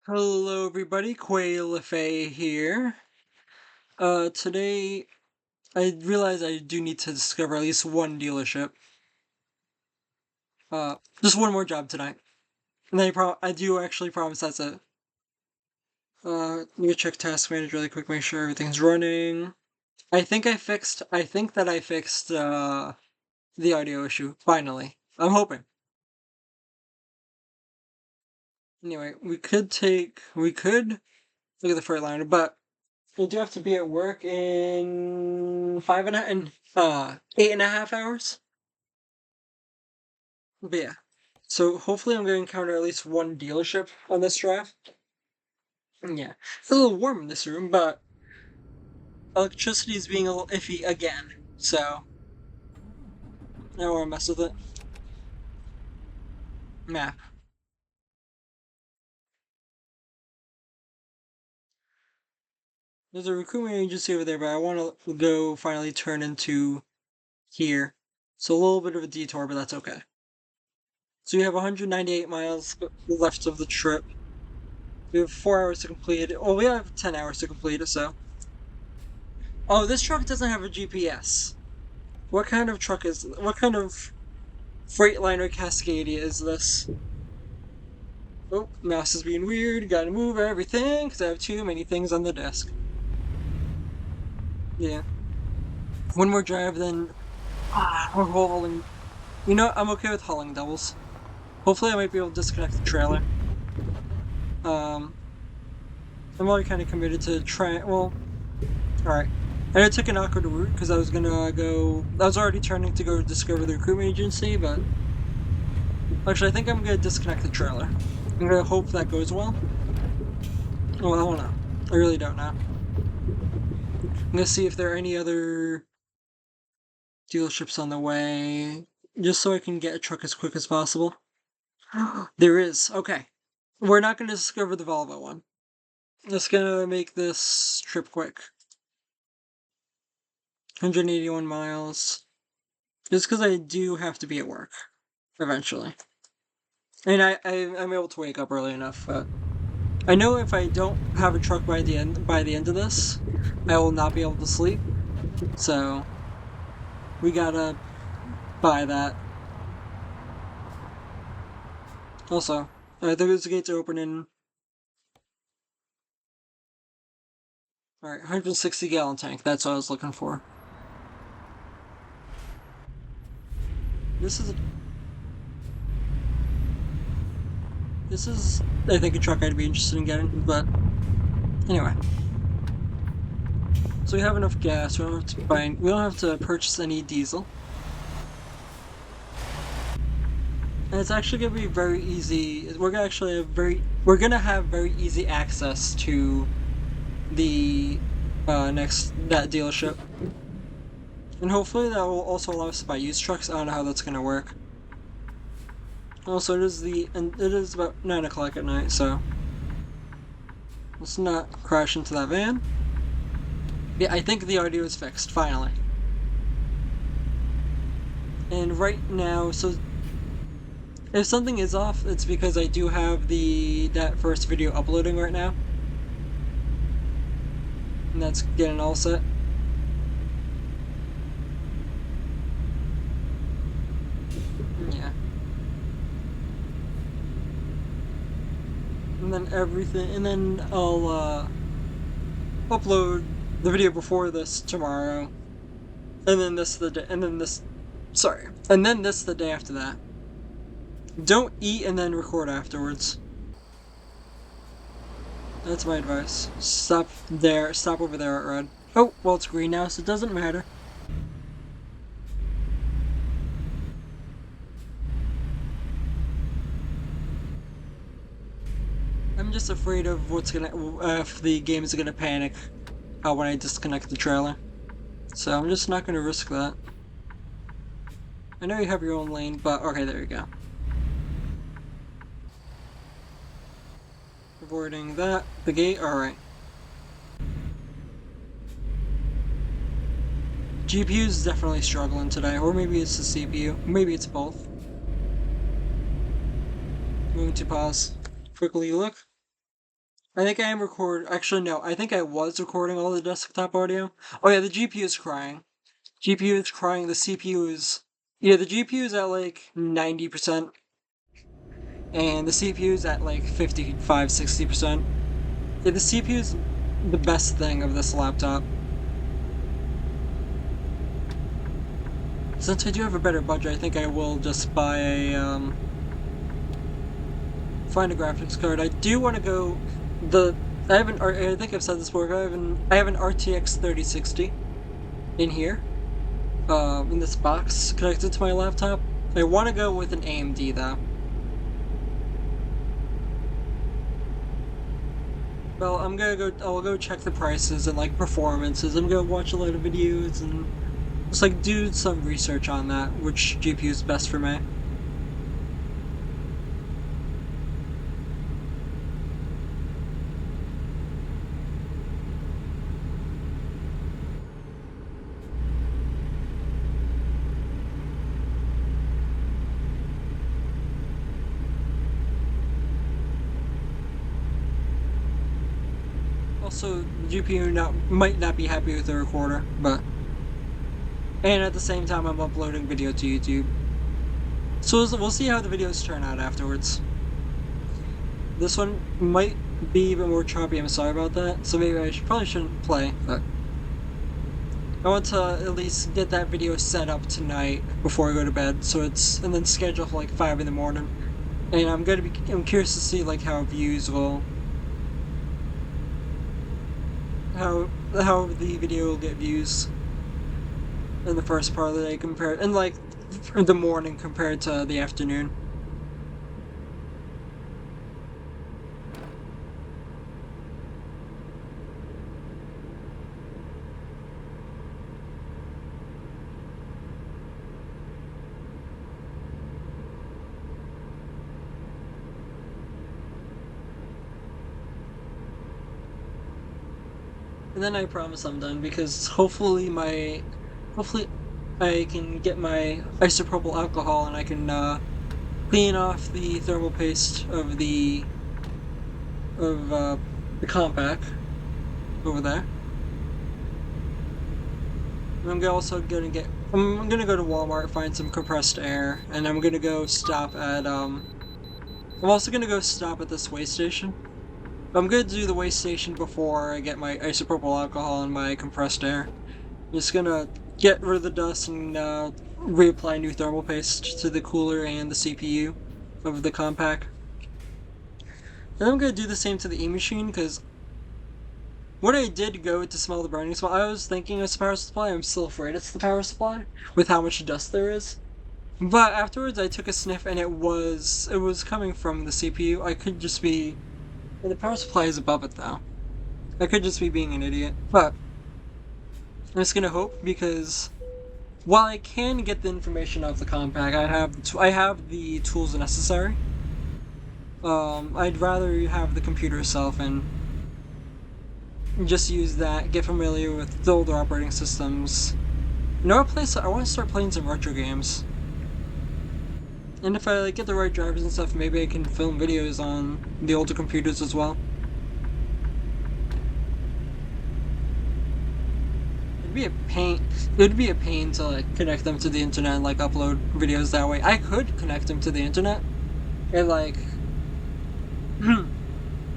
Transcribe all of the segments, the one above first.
Hello everybody, Quailafay here. Today I realize I do need to discover at least one dealership. Just one more job tonight. And then I do actually promise that's it. Let me check Task Manager really quick, make sure everything's running. I think that I fixed, the audio issue, finally. I'm hoping. Anyway, we could look at the Freightliner, but we do have to be at work in 8.5 hours. But yeah, so hopefully I'm going to encounter at least one dealership on this draft. Yeah, it's a little warm in this room, but electricity is being a little iffy again, so I don't want to mess with it. Map. There's a recruitment agency over there, but I want to go finally turn into here. So a little bit of a detour, but that's okay. So we have 198 miles left of the trip. We have 4 hours to complete it. Well, we have 10 hours to complete it, so. Oh, this truck doesn't have a GPS. What kind of Freightliner Cascadia is this? Oh, mouse is being weird. Gotta move everything because I have too many things on the desk. Yeah. One more drive, then. We're hauling. You know, I'm okay with hauling doubles. Hopefully, I might be able to disconnect the trailer. I'm already kind of committed to try. Well, alright. I took an awkward route because I was gonna go. I was already turning to go discover the recruitment agency, but. Actually, I think I'm gonna disconnect the trailer. I'm gonna hope that goes well. Well, I don't know. I really don't know. I'm gonna see if there are any other dealerships on the way, just so I can get a truck as quick as possible. There is. Okay. We're not gonna discover the Volvo one. Just gonna make this trip quick. 181 miles. Just because I do have to be at work eventually. And I'm able to wake up early enough, but I know if I don't have a truck by the end of this, I will not be able to sleep. So we gotta buy that. Also, I think the gates are open in. Alright, 160 gallon tank. That's what I was looking for. This is, I think, a truck I'd be interested in getting, but anyway. So we have enough gas. We don't have to purchase any diesel. And it's actually gonna be very easy. We're gonna have very easy access to the that dealership. And hopefully that will also allow us to buy used trucks. I don't know how that's gonna work. Also, it is about 9 o'clock at night, so let's not crash into that van. Yeah, I think the audio is fixed, finally. And right now, so if something is off, it's because I do have that first video uploading right now. And that's getting all set. Yeah. And then I'll upload the video before this tomorrow. And then this the day the day after that. Don't eat and then record afterwards. That's my advice. Stop over there at red. Oh, well, it's green now, so it doesn't matter. I'm just afraid of if the game is gonna panic when I disconnect the trailer. So I'm just not gonna risk that. I know you have your own lane, but okay, there you go. Avoiding that. The gate, alright. GPU is definitely struggling today, or maybe it's the CPU. Maybe it's both. Moving to pause. Quickly look. I think I am actually no, I think I was recording all the desktop audio. Oh yeah, the GPU is crying. GPU is crying, the CPU is... Yeah, the GPU is at like 90%, and the CPU is at like 55, 60%. Yeah, the CPU is the best thing of this laptop. Since I do have a better budget, I think I will just buy find a graphics card. I do want to go I think I've said this before. I have an RTX 3060 in here, in this box connected to my laptop. I want to go with an AMD though. Well, I'll go check the prices and like performances. I'm gonna watch a lot of videos and just like do some research on that, which GPU is best for me. Also, GPU might not be happy with the recorder, but... And at the same time, I'm uploading video to YouTube. So we'll see how the videos turn out afterwards. This one might be even more choppy, I'm sorry about that, so maybe probably shouldn't play, but... I want to at least get that video set up tonight before I go to bed, so and then schedule for like 5 in the morning. And I'm curious to see like how views will... How the video will get views in the first part of the day and like the morning compared to the afternoon. And then I promise I'm done, because hopefully I can get my isopropyl alcohol and I can clean off the thermal paste of the compact over there. And I'm also gonna go to Walmart, find some compressed air, and I'm gonna go stop at I'm also gonna go stop at this weigh station. I'm gonna do the weigh station before I get my isopropyl alcohol and my compressed air. I'm just gonna get rid of the dust and reapply new thermal paste to the cooler and the CPU of the compact. And I'm gonna do the same to the E-machine, because when I did go to smell the burning smell, I was thinking it's the power supply. I'm still afraid it's the power supply with how much dust there is. But afterwards I took a sniff and it was coming from the CPU. I could just be... The power supply is above it though. I could just be being an idiot. But I'm just gonna hope, because while I can get the information of the compact, I have the tools necessary. I'd rather have the computer itself and just use that, get familiar with the older operating systems. You know, I want to start playing some retro games. And if I like get the right drivers and stuff, maybe I can film videos on the older computers as well. It would be a pain to like connect them to the internet and like upload videos that way. I could connect them to the internet and like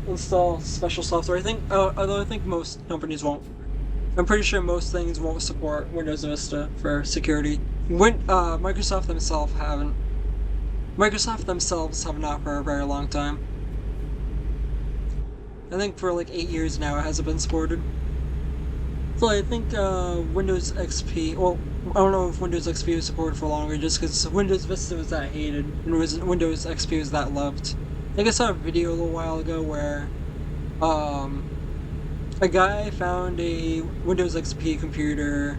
install special software. Although I think most companies won't. I'm pretty sure most things won't support Windows Vista for security. Microsoft themselves have not for a very long time. I think for like 8 years now it hasn't been supported. So I think Windows XP, well, I don't know if Windows XP was supported for longer, just because Windows Vista was that hated and Windows XP was that loved. I think I saw a video a little while ago where a guy found a Windows XP computer,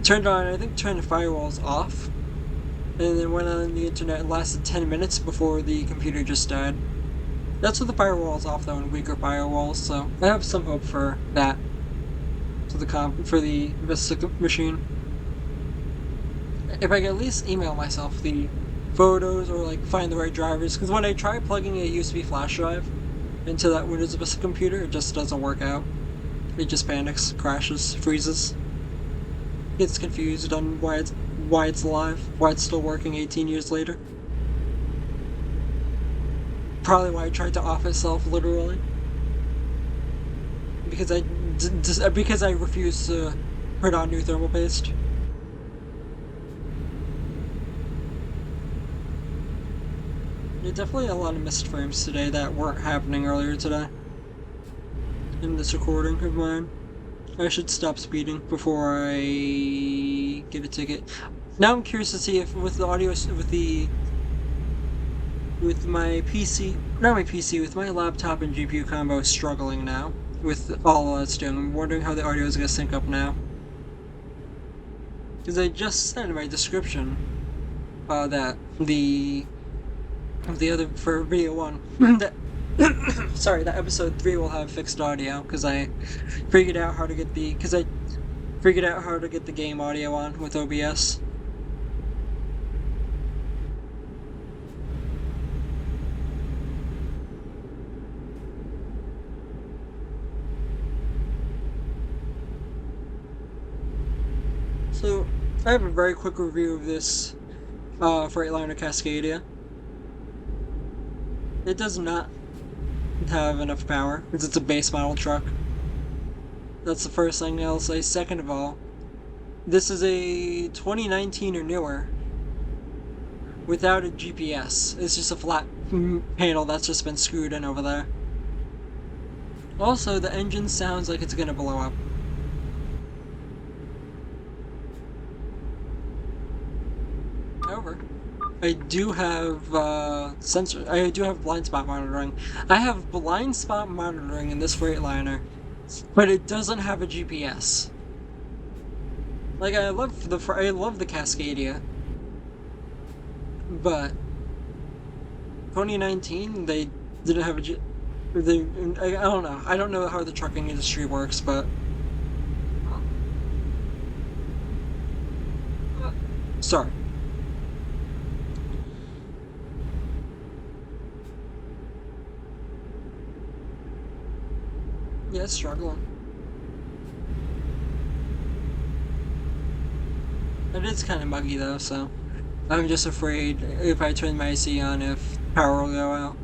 turned the firewalls off, and then went on the internet. It lasted 10 minutes before the computer just died. That's with the firewalls off though, and weaker firewalls, so I have some hope for that. For the Vista machine. If I could at least email myself the photos or like find the right drivers, because when I tried plugging a USB flash drive into that Windows Vista computer, it just doesn't work out. It just panics, crashes, freezes. Gets confused on why it's alive, why it's still working 18 years later. Probably why it tried to off itself, literally. Because I refuse to put on new thermal paste. There's definitely a lot of missed frames today that weren't happening earlier today. In this recording of mine. I should stop speeding before I get a ticket. Now I'm curious to see if with the audio, with my PC, not my PC, with my laptop and GPU combo struggling now with all it's doing. I'm wondering how the audio is going to sync up now. Because I just said in my description that the other, for video 1, that sorry, that episode 3 will have fixed audio, because I figured out how to get the game audio on with OBS. So, I have a very quick review of this Freightliner Cascadia. It does not have enough power, because it's a base model truck. That's the first thing I'll say. Second of all, this is a 2019 or newer without a GPS. It's just a flat panel that's just been screwed in over there. Also, the engine sounds like it's gonna blow up. However, I do have I do have blind spot monitoring. I have blind spot monitoring in this Freightliner, but it doesn't have a GPS. Like, I love the Cascadia, but 2019 they didn't have a I don't know. I don't know how the trucking industry works, but sorry. Yeah, it's struggling. It is kind of muggy though, so I'm just afraid if I turn my AC on, if power will go out.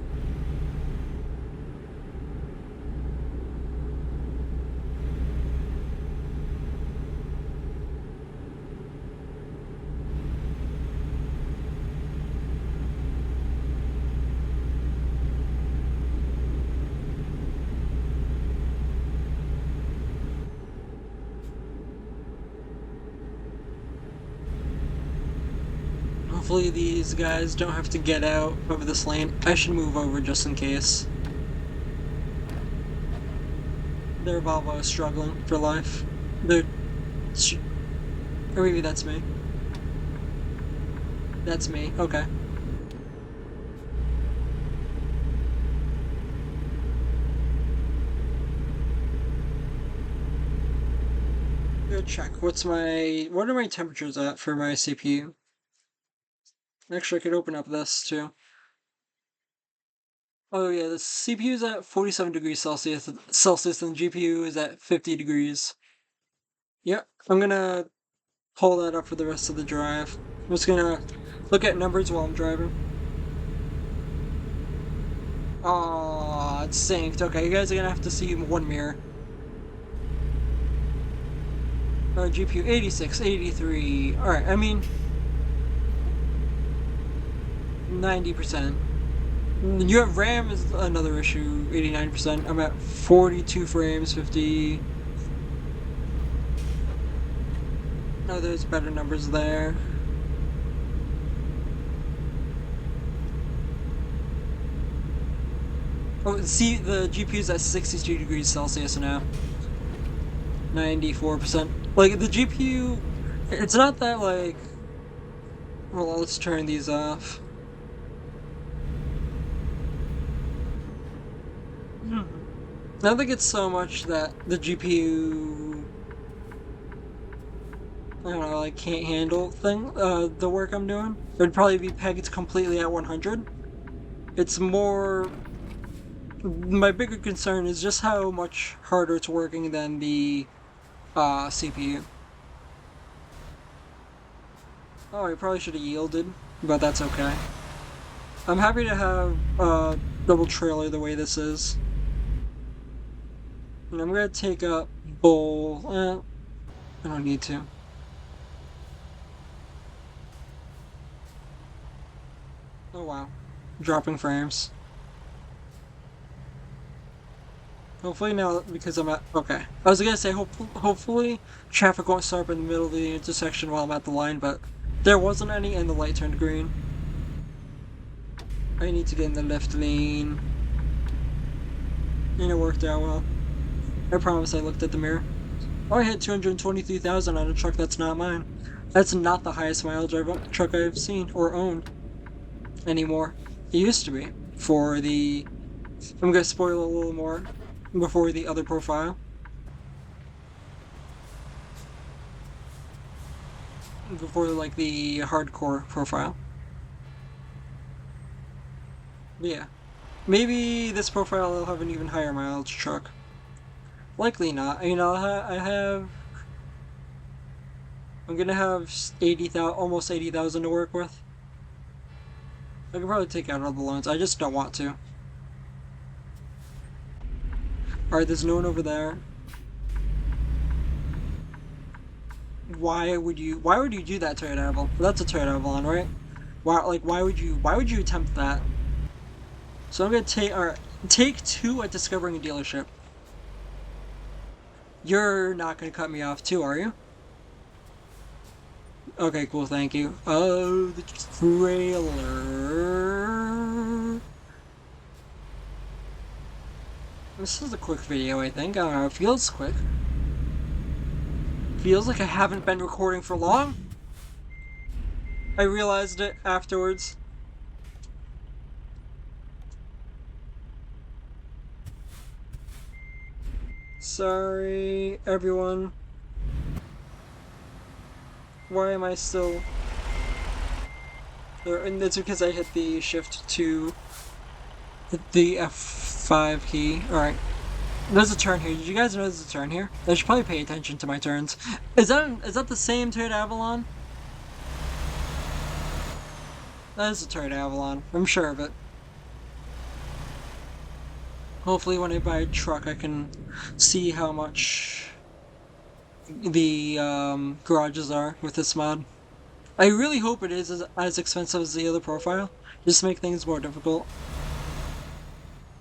Hopefully these guys don't have to get out of this lane. I should move over just in case. Their Volvo is struggling for life. Or maybe that's me. That's me, okay. Good check. What are my temperatures at for my CPU? Actually, I could open up this too. Oh yeah, the CPU is at 47 degrees Celsius, and the GPU is at 50 degrees. Yep, I'm gonna pull that up for the rest of the drive. I'm just gonna look at numbers while I'm driving. Aww, it's synced. Okay, you guys are gonna have to see one mirror. GPU 86, 83. Alright, I mean 90%. You have RAM is another issue, 89%. I'm at 42 frames, 50. Oh, there's better numbers there. Oh, see, the GPU's at 62 degrees Celsius now. 94%. Like, the GPU, it's not that, like... Well, let's turn these off. I don't think it's so much that the GPU, I don't know, like, can't handle the work I'm doing. It would probably be pegged completely at 100. It's more my bigger concern is just how much harder it's working than the CPU. Oh, I probably should have yielded, but that's okay. I'm happy to have double trailer the way this is. And I'm gonna take up bowl. I don't need to. Oh wow, dropping frames. Hopefully now, because I'm at... Okay. I was gonna say, hopefully traffic won't start up in the middle of the intersection while I'm at the line, but there wasn't any and the light turned green. I need to get in the left lane. And it worked out well. I promise I looked at the mirror. Oh, I hit 223,000 on a truck that's not mine. That's not the highest mileage truck I've seen or owned anymore. It used to be. For the... I'm gonna spoil a little more before the other profile. Before, like, the hardcore profile. Yeah. Maybe this profile will have an even higher mileage truck. Likely not. You know, I'm gonna have 80,000, almost 80,000 to work with. I can probably take out all the loans. I just don't want to. Alright, there's no one over there. Why would you do that, Daredevil? That's a Daredevil, right? Why would you attempt that? So I'm gonna take 2 at discovering a dealership. You're not gonna cut me off too, are you? Okay, cool, thank you. Oh, the trailer. This is a quick video, I think. I don't know, it feels quick. Feels like I haven't been recording for long. I realized it afterwards. Sorry, everyone. Why am I still... And it's because I hit the shift to the F5 key. Alright. There's a turn here. Did you guys know there's a turn here? I should probably pay attention to my turns. Is that the same Turret Avalon? That is a Turret Avalon. I'm sure of it. Hopefully when I buy a truck I can see how much the garages are with this mod. I really hope it is as expensive as the other profile, just to make things more difficult.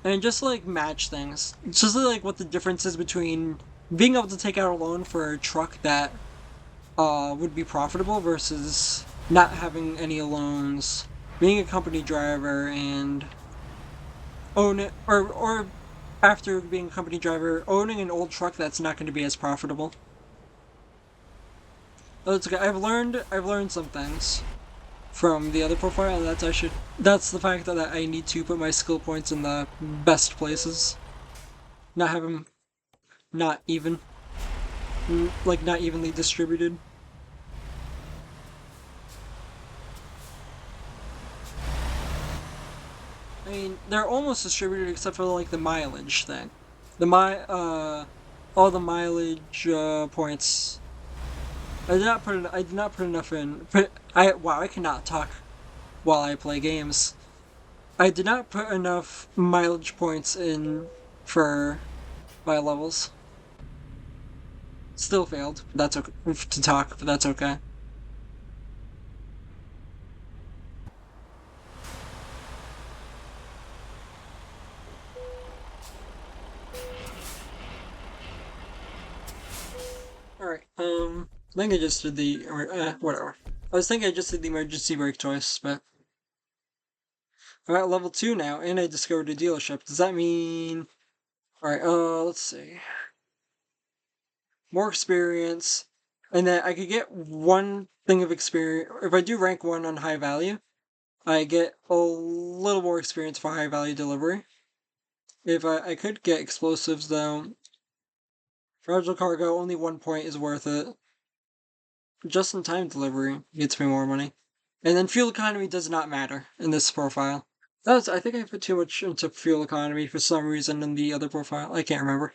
And just like match things. Just like what the difference is between being able to take out a loan for a truck that would be profitable versus not having any loans, being a company driver and own it, or after being a company driver, owning an old truck that's not going to be as profitable. That's okay. I've learned some things from the other profile, and that's the fact that I need to put my skill points in the best places. Not have them not even, like not evenly distributed. I mean, they're almost distributed except for like the mileage thing. All the mileage points. I did not put enough in. Wow, I cannot talk while I play games. I did not put enough mileage points in for my levels. Still failed. That's okay to talk, but that's okay. Alright, I think I just did the, whatever. I was thinking I just did the emergency brake twice, but... I'm at level 2 now, and I discovered a dealership. Does that mean... Alright, let's see. More experience, and then I could get 1 thing of experience. If I do rank 1 on high value, I get a little more experience for high value delivery. If I could get explosives, though. Fragile cargo, only 1 point is worth it. Just-in-time delivery gets me more money. And then fuel economy does not matter in this profile. I think I put too much into fuel economy for some reason in the other profile. I can't remember.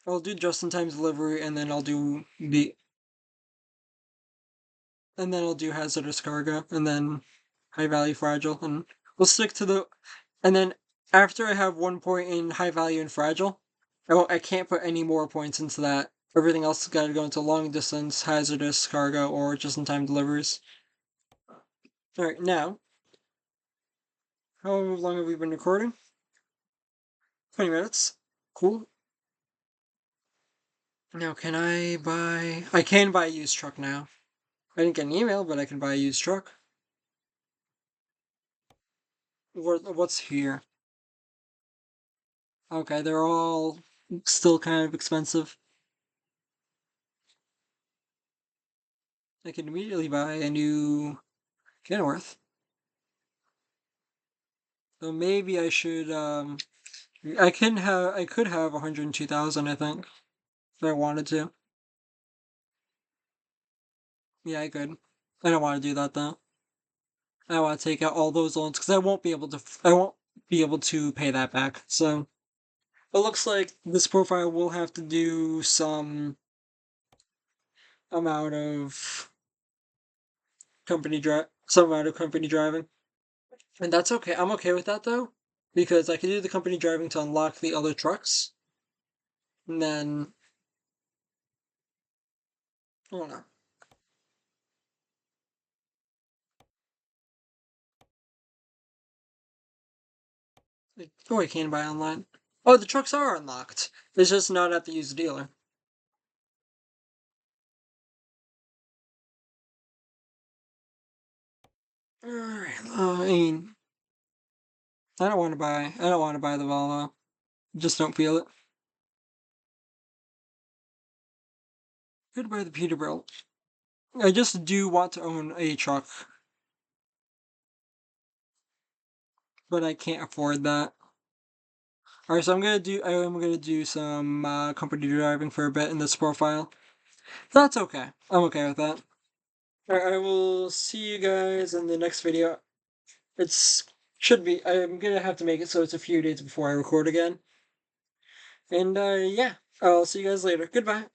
I'll do just-in-time delivery, and then I'll do hazardous cargo, and then high value fragile, and we'll stick to the. And then after I have 1 point in high value and fragile, I can't put any more points into that. Everything else has got to go into long distance, hazardous cargo, or just-in-time deliveries. All right, now, how long have we been recording? 20 minutes. Cool. Now, can I buy? I can buy a used truck now. I didn't get an email, but I can buy a used truck. What's here? Okay, they're all still kind of expensive. I can immediately buy a new Kenworth. So maybe I should I could have 102,000, I think, if I wanted to. Yeah, I could. I don't want to do that though. I want to take out all those loans because I won't be able to pay that back. So it looks like this profile will have to do some amount of company driving. And that's okay. I'm okay with that though, because I can do the company driving to unlock the other trucks. And then I don't know. Oh, I can buy online. Oh, the trucks are unlocked. It's just not at the used dealer. Alright, I mean, I don't want to buy the Volvo. Just don't feel it. Could buy the Peterbilt. I just do want to own a truck, but I can't afford that. Alright, so I am gonna do some company driving for a bit in this profile. That's okay. I'm okay with that. Alright, I will see you guys in the next video. It's should be. I'm gonna have to make it so it's a few days before I record again. And yeah, I'll see you guys later. Goodbye.